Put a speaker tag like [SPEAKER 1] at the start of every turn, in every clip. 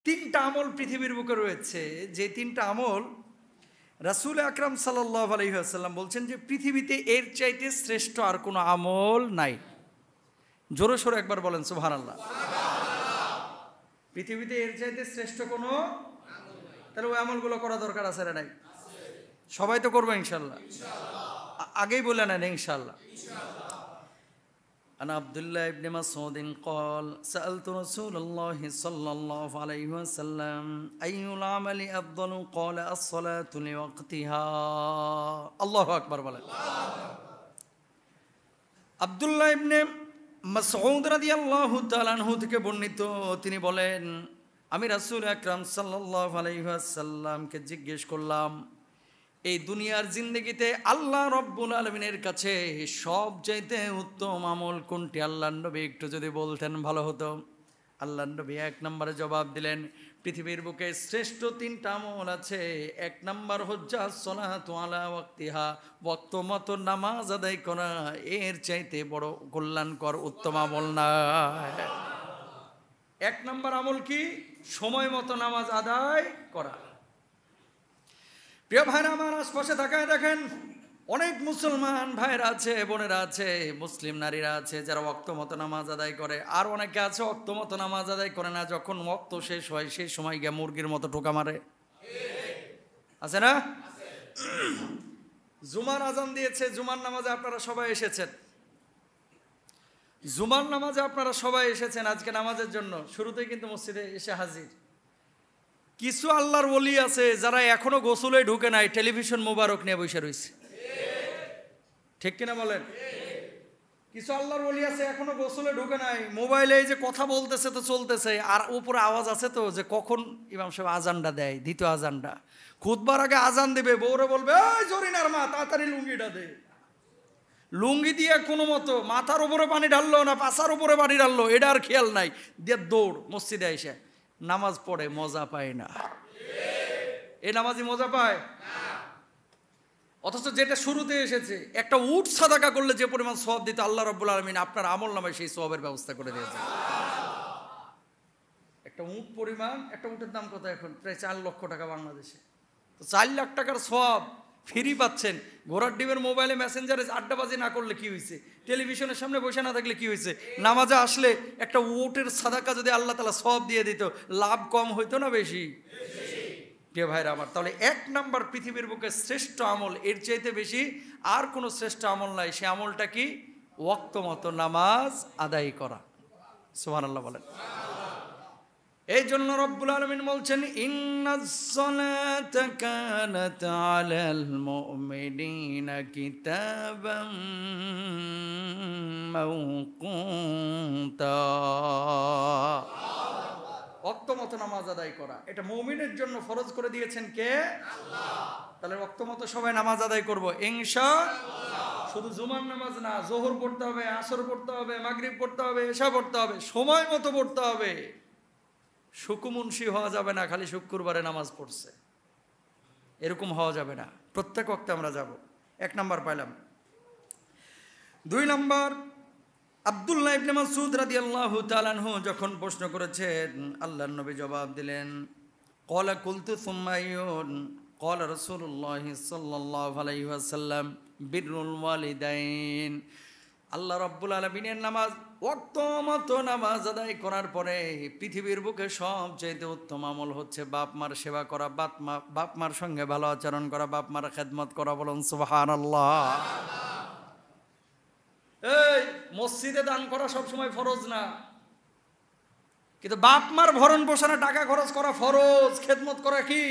[SPEAKER 1] তিনটা আমল পৃথিবীর বুকে রয়েছে, যে তিনটা আমল রাসূল আকরাম সাল্লাল্লাহু আলাইহি ওয়াসাল্লাম বলছেন যে পৃথিবীতে এর চাইতে শ্রেষ্ঠ আর কোনো আমল নাই। জোরে সোরে একবার বলেন সুবহানাল্লাহ। পৃথিবীতে এর চাইতে শ্রেষ্ঠ কোনো, তাহলে ওই আমলগুলো করা দরকার আছে না নাই? সবাই তো করবো ইনশাল্লাহ। আগেই বলে নেন ইনশাল্লাহ। عن عبد الله بن مسعود قال سألت رسول الله صلى الله عليه وسلم أي العمل أفضل قال الصلاة لوقتها الله أكبر বলেন। আব্দুল্লাহ ইবনে মাসউদ রাদিয়াল্লাহু তাআলা আনহু থেকে বর্ণিত, তিনি বলেন আমি রাসূল আকরাম সাল্লাল্লাহু আলাইহি ওয়াসাল্লামকে জিজ্ঞেস করলাম, এই দুনিয়ার জিন্দেগিতে আল্লাহ রব্বুল আলামিনের কাছে সবচাইতে উত্তম আমল কোনটি? আল্লাহর নবী একটু যদি বলতেন ভালো হতো। আল্লাহর নবী এক নম্বরে জবাব দিলেন, পৃথিবীর বুকে শ্রেষ্ঠ তিনটা আমল আছে। এক নম্বর হচ্ছে আসসালাতু আলা ওয়াক্তিহা, ওয়াক্ত মতো নামাজ আদায় করা। এর চাইতে বড় কল্যাণকর উত্তম আমল নাই। এক নম্বর আমল কি? সময় মতো নামাজ আদায় করা। প্রিয় ভাইরা আমার, আশপাশে তাকায় দেখেন, অনেক মুসলমান ভাইরা আছে, বোনেরা আছে, মুসলিম নারীরা আছে যারা ওয়াক্ত মতো নামাজ আদায় করে, আর অনেকে আছে ওয়াক্ত মতো নামাজ আদায় করে না। যখন ওয়াক্ত শেষ হয় সেই সময় গিয়ে মুরগির মতো টোকা মারে, আছে না? জুমার আজান দিয়েছে, জুমার নামাজে আপনারা সবাই এসেছেন, জুমার নামাজে আপনারা সবাই এসেছেন আজকে নামাজের জন্য। শুরুতেই কিন্তু মসজিদে এসে হাজির। কিছু আল্লাহর ওলি আছে যারা এখনো গোসলে ঢুকে নাই, টেলিভিশন মোবারক নিয়ে বসে রয়েছে, ঠিক কিনা বলেন? কিছু আল্লাহর ওলি আছে এখনো গোসলে ঢুকে নাই, মোবাইলে এই যে কথা বলতেছে তো চলতেছে, আর উপরে আওয়াজ আছে তো যে কখন ইমাম সাহেব আজানটা দেয়, দ্বিতীয় আজানটা। খুতবার আগে আজান দেবে, বউরে বলবে এই জরিনার মা তাড়াতাড়ি লুঙ্গিটা দে। লুঙ্গি দিয়ে কোনো মতো মাথার উপরে পানি ঢাললো না পাছার উপরে পানি ঢাললো, এটা আর খেয়াল নাই, দিয়ে দৌড় মসজিদে এসে নামাজ পড়ে, মজা পায় না। এই নামাজি মজা পায়? অথচ যেটা শুরুতে এসেছে, একটা উট সাদাকা করলে যে পরিমাণ সওয়াব দিতে আল্লাহ রাব্বুল আলামিন আপনার আমল নামায় সেই সওয়াবের ব্যবস্থা করে দিয়েছে। একটা উট পরিমাণ, একটা উটের দাম কত এখন? প্রায় 4 লক্ষ টাকা বাংলাদেশে। তো 4 লাখ টাকার সওয়াব ফ্রি পাচ্ছেন। ঘোড়ার ডিমের মোবাইলে মেসেঞ্জারে আড্ডাবাজি না করলে কি হয়েছে? টেলিভিশনের সামনে বসে না থাকলে কি হয়েছে? নামাজে আসলে একটা উটের সাদাকা যদি আল্লাহ তাআলা সওয়াব দিয়ে দিত, লাভ কম হইতো না বেশি? প্রিয় ভাইরা আমার, তাহলে এক নাম্বার পৃথিবীর বুকে শ্রেষ্ঠ আমল, এর চাইতে বেশি আর কোনো শ্রেষ্ঠ আমল নাই। সে আমলটা কি? ওয়াক্ত মতো নামাজ আদায় করা। সুবহানাল্লাহ বলেন। এই জন্য রব্বুল আলামিন বলছেন ইন্নাস সালাতা কানাত আলাল মুমিনিনা কিতাবাম মাওকুতা। ওয়াক্ত মতো নামাজ আদায় করা এটা মুমিনের জন্য ফরজ করে দিয়েছেন কে? আল্লাহ। তাহলে ওয়াক্ত মতো সবাই নামাজ আদায় করব ইনশাআল্লাহ। শুধু জুমার নামাজ না, যোহর পড়তে হবে, আসর পড়তে হবে, মাগরিব পড়তে হবে, এশা পড়তে হবে, সময় মতো পড়তে হবে। শুকুমুনশি হওয়া যাবে না, খালি শুক্রবারে নামাজ পড়ছে, এরকম হওয়া যাবে না। প্রত্যেক ওয়াক্তে আমরা যাব। এক নাম্বার পাইলাম। 2 নাম্বার, আব্দুল্লাহ ইবনে মাসউদ রাদিয়াল্লাহু তাআলা আনহু যখন প্রশ্ন করেছেন, আল্লাহর নবী জবাব দিলেন, ক্বালা কুলতু সুম্মা আইয়ুন? ক্বালা রাসূলুল্লাহ সাল্লাল্লাহু আলাইহি ওয়াসাল্লাম বিররুল ওয়ালিদাইন। আল্লাহ রাব্বুল আলামিনের নামাজ, ওয়াক্ত মতো নামাজ আদায় করার পরে পৃথিবীর বুকে সবচেয়ে উত্তম আমল হচ্ছে বাপ মার সেবা করা, বাপ মার সঙ্গে ভালো আচরণ করা, বাপ মার খেদমত করা। বলুন সুবহানাল্লাহ। এই মসজিদে দান করা সবসময় ফরজ না, কিন্তু বাপ মার ভরণ পোষণে টাকা খরচ করা ফরজ, খেদমত করা কি?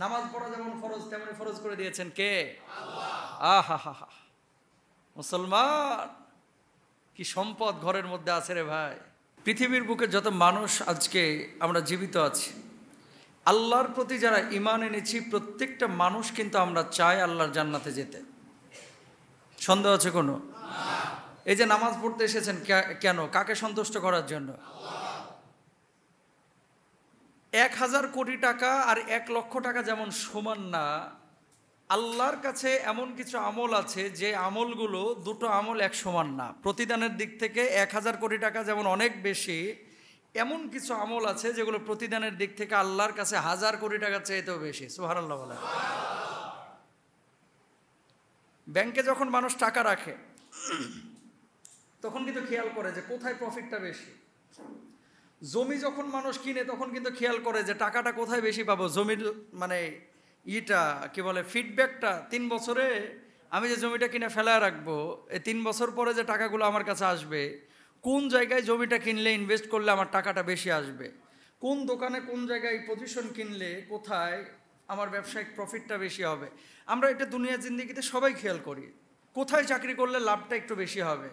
[SPEAKER 1] নামাজ পড়া যেমন ফরজ তেমনি ফরজ করে দিয়েছেন কে? আল্লাহ। আহা হা হা, মুসলমান কি সম্পদ ঘরের মধ্যে আছে রে ভাই। পৃথিবীর বুকে যত মানুষ আজকে আমরা জীবিত আছি, আল্লাহর প্রতি যারা ঈমান এনেছি, প্রত্যেকটা মানুষ কিন্তু আমরা চাই আল্লাহর জান্নাতে যেতে। সন্দেহ আছে কোনো? এই যে নামাজ পড়তে এসেছেন কেন? কাকে সন্তুষ্ট করার জন্য? 1000 কোটি টাকা আর 1 লক্ষ টাকা যেমন সমান না, আল্লাহর কাছে এমন কিছু আমল আছে যে আমলগুলো, দুটো আমল এক সমান না। প্রতিদানের দিক থেকে 1000 কোটি টাকা যেমন অনেক বেশি, এমন কিছু আমল আছে যেগুলো প্রতিদানের দিক থেকে আল্লাহর কাছে 1000 কোটি টাকার চাইতেও বেশি। সুবহানাল্লাহ বলে। ব্যাংকে যখন মানুষ টাকা রাখে তখন কিন্তু খেয়াল করে যে কোথায় প্রফিটটা বেশি। জমি যখন মানুষ কিনে তখন কিন্তু খেয়াল করে যে টাকাটা কোথায় বেশি পাবো। জমির মানে কি বলে ফিডব্যাকটা 3 বছরে আমি যে জমিটা কিনে ফেলায় রাখবো, এই 3 বছর পরে যে টাকাগুলো আমার কাছে আসবে, কোন জায়গায় জমিটা কিনলে ইনভেস্ট করলে আমার টাকাটা বেশি আসবে, কোন দোকানে কোন জায়গায় পজিশন কিনলে কোথায় আমার ব্যবসায়িক প্রফিটটা বেশি হবে। আমরা এটা দুনিয়া জিন্দেগিতে সবাই খেয়াল করি, কোথায় চাকরি করলে লাভটা একটু বেশি হবে,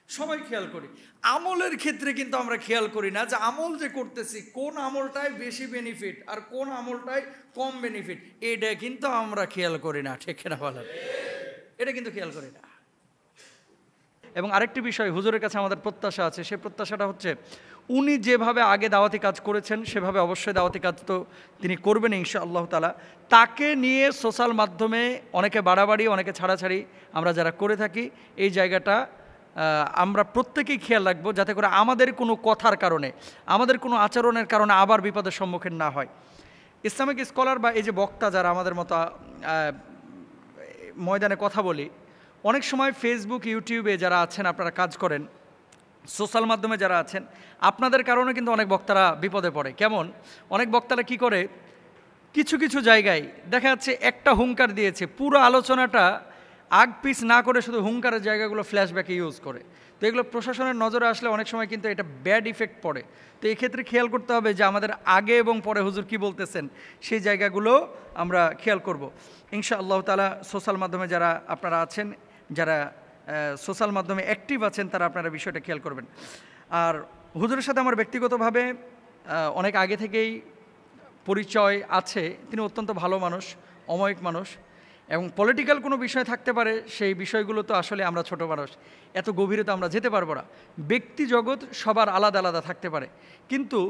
[SPEAKER 1] সবাই খেয়াল করি। আমলের ক্ষেত্রে কিন্তু আমরা খেয়াল করি না যে আমল যে করতেছি কোন আমলটায় বেশি বেনিফিট আর কোন আমলটায় কম বেনিফিট, এটা কিন্তু আমরা খেয়াল করি না। ঠিক না বলেন? এটা কিন্তু খেয়াল করি না। এবং আরেকটি বিষয় হুজুরের কাছে আমাদের প্রত্যাশা আছে, সেই প্রত্যাশাটা হচ্ছে উনি যেভাবে আগে দাওয়াতি কাজ করেছেন সেভাবে অবশ্যই দাওয়াতি কাজ তো তিনি করবেন ইনশাআল্লাহ তাআলা। তাকে নিয়ে সোশ্যাল মাধ্যমে অনেকে বাড়াবাড়ি অনেকে ছাড়াছাড়ি আমরা যারা করে থাকি, এই জায়গাটা আমরা প্রত্যেকেই খেয়াল রাখবো যাতে করে আমাদের কোনো কথার কারণে আমাদের কোনো আচরণের কারণে আবার বিপদের সম্মুখীন না হয়। ইসলামিক স্কলার বা এই যে বক্তা যারা আমাদের মতো ময়দানে কথা বলি, অনেক সময় ফেসবুক ইউটিউবে যারা আছেন, আপনারা কাজ করেন, সোশ্যাল মাধ্যমে যারা আছেন, আপনাদের কারণে কিন্তু অনেক বক্তারা বিপদে পড়ে। কেমন? অনেক বক্তারা কি করে, কিছু কিছু জায়গায় দেখা যাচ্ছে একটা হুঙ্কার দিয়েছে, পুরো আলোচনাটা আগ পিছ না করে শুধু হুঙ্কারের জায়গাগুলো ফ্ল্যাশব্যাকে ইউজ করে। তো এগুলো প্রশাসনের নজরে আসলে অনেক সময় কিন্তু এটা ব্যাড ইফেক্ট পড়ে। তো এই ক্ষেত্রে খেয়াল করতে হবে যে আমাদের আগে এবং পরে হুজুর কি বলতেছেন সেই জায়গাগুলো আমরা খেয়াল করব ইনশাআল্লাহ তাআলা। সোশ্যাল মাধ্যমে যারা আপনারা আছেন, যারা সোশ্যাল মাধ্যমে অ্যাক্টিভ আছেন, তারা আপনারা বিষয়টা খেয়াল করবেন। আর হুজুরের সাথে আমার ব্যক্তিগতভাবে অনেক আগে থেকেই পরিচয় আছে। তিনি অত্যন্ত ভালো মানুষ, অমায়িক মানুষ, এবং পলিটিক্যাল কোনো বিষয় থাকতে পারে, সেই বিষয়গুলো তো আসলে আমরা ছোট মানুষ, এত গভীরে তো আমরা যেতে পারবো না। ব্যক্তি জগৎ সবার আলাদা আলাদা থাকতে পারে, কিন্তু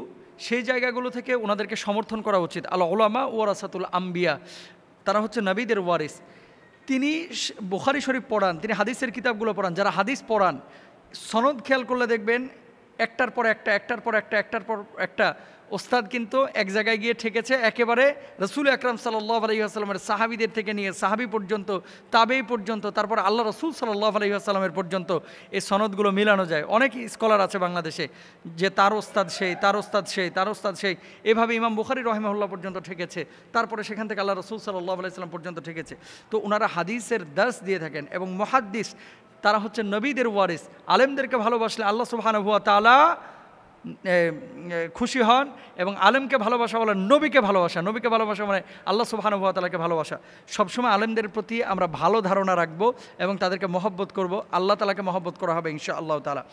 [SPEAKER 1] সেই জায়গাগুলো থেকে ওনাদেরকে সমর্থন করা উচিত। আল উলামা ওয়ারাসাতুল আম্বিয়া, তারা হচ্ছে নবীদের ওয়ারিস। তিনি বুখারী শরীফ পড়ান, তিনি হাদিসের কিতাবগুলো পড়ান। যারা হাদিস পড়ান, সনদ খেয়াল করলে দেখবেন একটার পর একটা একটার পর একটা একটার পর একটা ওস্তাদ কিন্তু এক জায়গায় গিয়ে ঠেকেছে। একেবারে রসুল আকরাম সাল্লাল্লাহু আলাইহি ওয়াসাল্লামের সাহাবীদের থেকে নিয়ে সাহাবী পর্যন্ত, তাবেঈ পর্যন্ত, তারপর আল্লাহ রসুল সাল্লাল্লাহু আলাইহি ওয়াসাল্লামের পর্যন্ত এই সনদগুলো মিলানো যায়। অনেক স্কলার আছে বাংলাদেশে যে তার ওস্তাদ সেই, তার ওস্তাদ সেই, তার ওস্তাদ সেই, এভাবে ইমাম বুখারী রাহিমাহুল্লাহ পর্যন্ত ঠেকেছে, তারপরে সেখান থেকে আল্লাহ রসুল সাল্লাল্লাহু আলাইহি ওয়াসাল্লাম পর্যন্ত ঠেকেছে। তো ওনারা হাদিসের দার্স দিয়ে থাকেন এবং মুহাদ্দিস, তারা হচ্ছে নবীদের ওয়ারিস। আলেমদেরকে ভালোবাসলে আল্লাহ সুবহানাহু ওয়া তাআলা খুশি হন, এবং আলেমকে ভালোবাসা বলে নবীকে ভালোবাসা, নবীকে ভালোবাসা মানে আল্লাহ সুবহানাহু ওয়া তাআলাকে ভালোবাসা। সবসময় আলেমদের প্রতি আমরা ভালো ধারণা রাখবো এবং তাদেরকে মহব্বত করব, আল্লাহ তাআলাকে মহব্বত করা হবে ইনশাআল্লাহ তাআলা।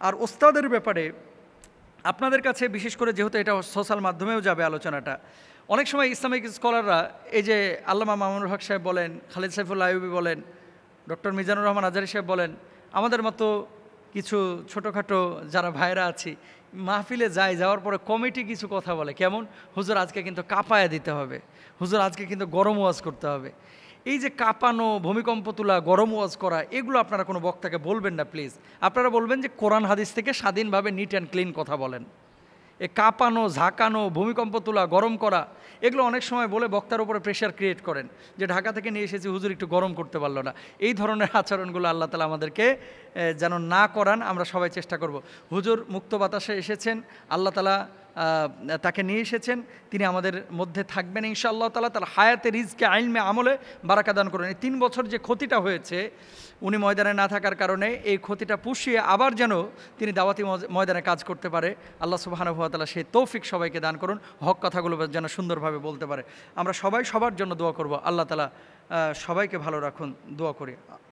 [SPEAKER 1] আর ওস্তাদের ব্যাপারে আপনাদের কাছে বিশেষ করে, যেহেতু এটা সোশ্যাল মাধ্যমেও যাবে আলোচনাটা, অনেক সময় ইসলামিক স্কলাররা এই যে আল্লামা মামুনুল হক সাহেব বলেন, খালিদ সাইফুল আইয়ুবী বলেন, ডক্টর মিজানুর রহমান আজহারী সাহেব বলেন, আমাদের মতো কিছু ছোটোখাটো যারা ভাইরা আছি, মাহফিলে যাওয়ার পরে কমিটি কিছু কথা বলে, কেমন, হুজুর আজকে কিন্তু কাঁপায়া দিতে হবে, হুজুর আজকে কিন্তু গরম ওয়াজ করতে হবে। এই যে কাঁপানো, ভূমিকম্প তোলা, গরম ওয়াজ করা, এগুলো আপনারা কোনো বক্তাকে বলবেন না প্লিজ। আপনারা বলবেন যে কোরআন হাদিস থেকে স্বাধীনভাবে নিট অ্যান্ড ক্লিন কথা বলেন। এ কাঁপানো, ঝাঁকানো, ভূমিকম্প তোলা, গরম করা, এগুলো অনেক সময় বলে বক্তার উপরে প্রেশার ক্রিয়েট করেন যে ঢাকা থেকে নিয়ে এসেছি, হুজুর একটু গরম করতে পারলো না। এই ধরনের আচরণগুলো আল্লাহ তাআলা আমাদেরকে যেন না করান, আমরা সবাই চেষ্টা করব। হুজুর মুক্ত বাতাসে এসেছেন, আল্লাহ তাআলা তাকে নিয়ে এসেছেন, তিনি আমাদের মধ্যে থাকবেন ইনশাআল্লাহ তাআলা। তার হায়াতে, রিজকে, ইলমে, আমলে বারাকা দান করুন। এই 3 বছর যে ক্ষতিটা হয়েছে উনি ময়দানে না থাকার কারণে, এই ক্ষতিটা পুষিয়ে আবার যেন তিনি দাওয়াতি ময়দানে কাজ করতে পারে, আল্লাহ সুবহানাহু ওয়া তাআলা সেই তৌফিক সবাইকে দান করুন, হক কথাগুলো যেন সুন্দরভাবে বলতে পারে। আমরা সবাই সবার জন্য দোয়া করব, আল্লাহ তাআলা সবাইকে ভালো রাখুন, দোয়া করি।